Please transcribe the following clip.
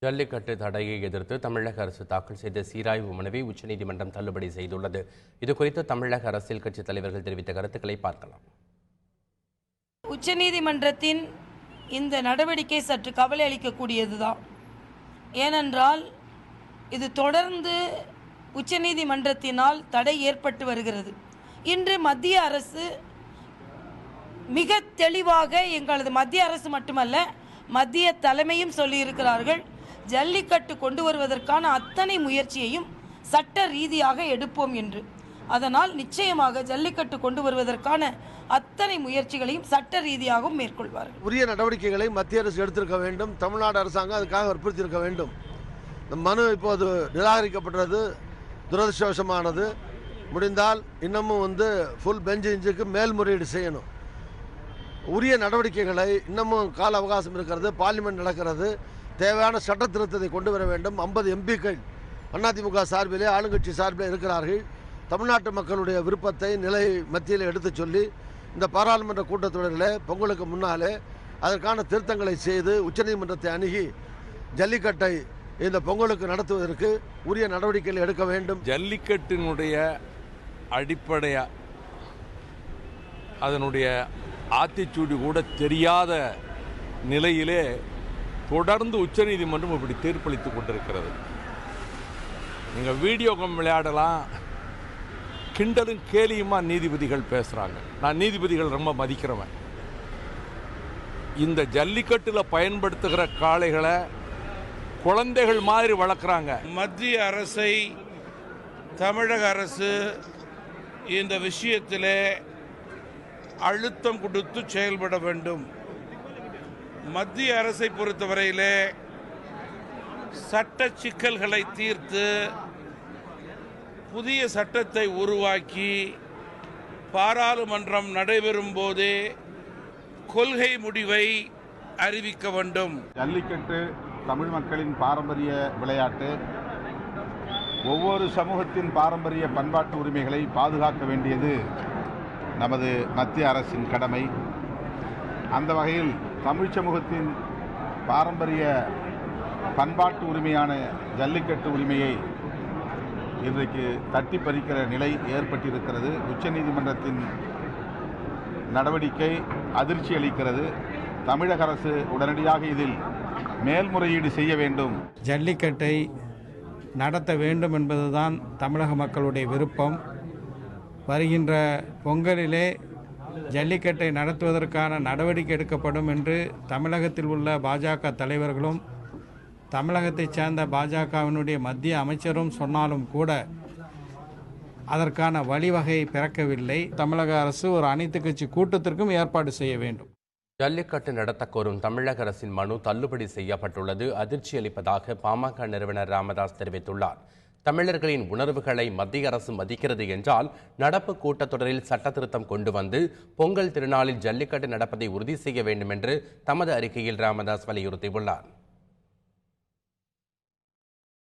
ஜல்லிக்கட்டு தடையை எதிர்த்து தமிழக அரசு தாக்கல் செய்த சீராய்வு மனுவை உச்சநீதிமன்றம் தள்ளுபடி செய்துள்ளது. இதுகுறித்து தமிழக அரசியல் கட்சி தலைவர்கள் தெரிவித்த கருத்துக்களை பார்க்கலாம். உச்சநீதிமன்றத்தின் இந்த நடவடிக்கை சற்று கவலை அளிக்கக்கூடியதுதான். ஏனென்றால் இது தொடர்ந்து உச்சநீதிமன்றத்தினால் தடை ஏற்பட்டு வருகிறது. இன்று மத்திய அரசு மிக தெளிவாக, எங்களது மத்திய அரசு மட்டுமல்ல, மத்திய தலைமையும் சொல்லியிருக்கிறார்கள், ஜல்லிக்கட்டு கொண்டு வருவதற்கான அத்தனை முயற்சியையும் சட்ட ரீதியாக எடுப்போம் என்று. அதனால் நிச்சயமாக ஜல்லிக்கட்டு கொண்டு வருவதற்கான அத்தனை முயற்சிகளையும் சட்ட ரீதியாகவும் மேற்கொள்வார்கள். உரிய நடவடிக்கைகளை மத்திய அரசு எடுத்திருக்க வேண்டும். தமிழ்நாடு அரசாங்கம் அதுக்காக வற்புறுத்தியிருக்க வேண்டும். இந்த மனு இப்போது நிராகரிக்கப்பட்டது துரதிருஷ்டவசமானது. முடிந்தால் இன்னமும் ஃபுல் பெஞ்ச் இன்ச்சுக்கு மேல்முறையீடு செய்யணும். உரிய நடவடிக்கைகளை இன்னமும் கால அவகாசம் இருக்கிறது. பார்லிமெண்ட் நடக்கிறது. தேவையான சட்ட திருத்தத்தை கொண்டு வர வேண்டும். 50 எம்பிக்கள் அதிமுக சார்பிலே ஆளுங்கட்சி சார்பிலே இருக்கிறார்கள். தமிழ்நாட்டு மக்களுடைய விருப்பத்தை நிலை மத்தியில் எடுத்து சொல்லி இந்த பாராளுமன்ற கூட்டத்தொடரில் பொங்கலுக்கு முன்னாலே அதற்கான திருத்தங்களை செய்து உச்சநீதிமன்றத்தை அணுகி ஜல்லிக்கட்டை இந்த பொங்கலுக்கு நடத்துவதற்கு உரிய நடவடிக்கைகள் எடுக்க வேண்டும். ஜல்லிக்கட்டினுடைய அடிப்படையா அதனுடைய ஆத்திச்சூடி கூட தெரியாத நிலையிலே தொடர்ந்து உச்சநீதிமன்றம் இப்படி தீர்ப்பளித்துக் கொண்டிருக்கிறது. நீங்கள் வீடியோ கேம் விளையாடலாம், கிண்டலும் கேலியுமா நீதிபதிகள் பேசுகிறாங்க. நான் நீதிபதிகள் ரொம்ப மதிக்கிறவன். இந்த ஜல்லிக்கட்டில் பயன்படுத்துகிற காளைகளை குழந்தைகள் மாதிரி வளர்க்குறாங்க. மத்திய அரசை தமிழக அரசு இந்த விஷயத்தில் அழுத்தம் கொடுத்து செயல்பட வேண்டும். மத்திய அரசை பொறுத்தவரையிலே சட்ட சிக்கல்களை தீர்த்து புதிய சட்டத்தை உருவாக்கி பாராளுமன்றம் நடைபெறும் போதே கொள்கை முடிவை அறிவிக்க வேண்டும். ஜல்லிக்கட்டு தமிழ் மக்களின் பாரம்பரிய விளையாட்டு. ஒவ்வொரு சமூகத்தின் பாரம்பரிய பண்பாட்டு உரிமைகளை பாதுகாக்க வேண்டியது நமது மத்திய அரசின் கடமை. அந்த வகையில் தமிழ் சமூகத்தின் பாரம்பரிய பண்பாட்டு உரிமையான ஜல்லிக்கட்டு உரிமையை இன்றைக்கு தட்டி பறிக்கிற நிலை ஏற்பட்டிருக்கிறது. உச்சநீதிமன்றத்தின் நடவடிக்கை அதிர்ச்சி அளிக்கிறது. தமிழக அரசு உடனடியாக இதில் மேல்முறையீடு செய்ய வேண்டும். ஜல்லிக்கட்டை நடத்த வேண்டும் என்பதுதான் தமிழக மக்களுடைய விருப்பம். வருகின்ற பொங்கலிலே ஜல்லிக்கட்டை நடத்துவதற்கான நடவடிக்கை எடுக்கப்படும் என்று தமிழகத்தில் உள்ள பாஜக தலைவர்களும் தமிழகத்தைச் சேர்ந்த பாஜகவினுடைய மத்திய அமைச்சரும் சொன்னாலும் கூட அதற்கான வழிவகை பிறக்கவில்லை. தமிழக அரசு ஒரு அனைத்து கட்சி கூட்டத்திற்கும் ஏற்பாடு செய்ய வேண்டும். ஜல்லிக்கட்டு நடத்த கோரும் தமிழக அரசின் மனு தள்ளுபடி செய்யப்பட்டுள்ளது அதிர்ச்சி அளிப்பதாக பாமக நிறுவனர் ராமதாஸ் தெரிவித்துள்ளார். தமிழர்களின் உணர்வுகளை மத்திய அரசு மதிக்கிறது என்றால் நடப்பு கூட்டத்தொடரில் சட்ட திருத்தம் கொண்டு வந்து பொங்கல் திருநாளில் ஜல்லிக்கட்டு நடப்பதை உறுதி செய்ய வேண்டும் என்று தமது அறிக்கையில் ராமதாஸ் வலியுறுத்தியுள்ளார்.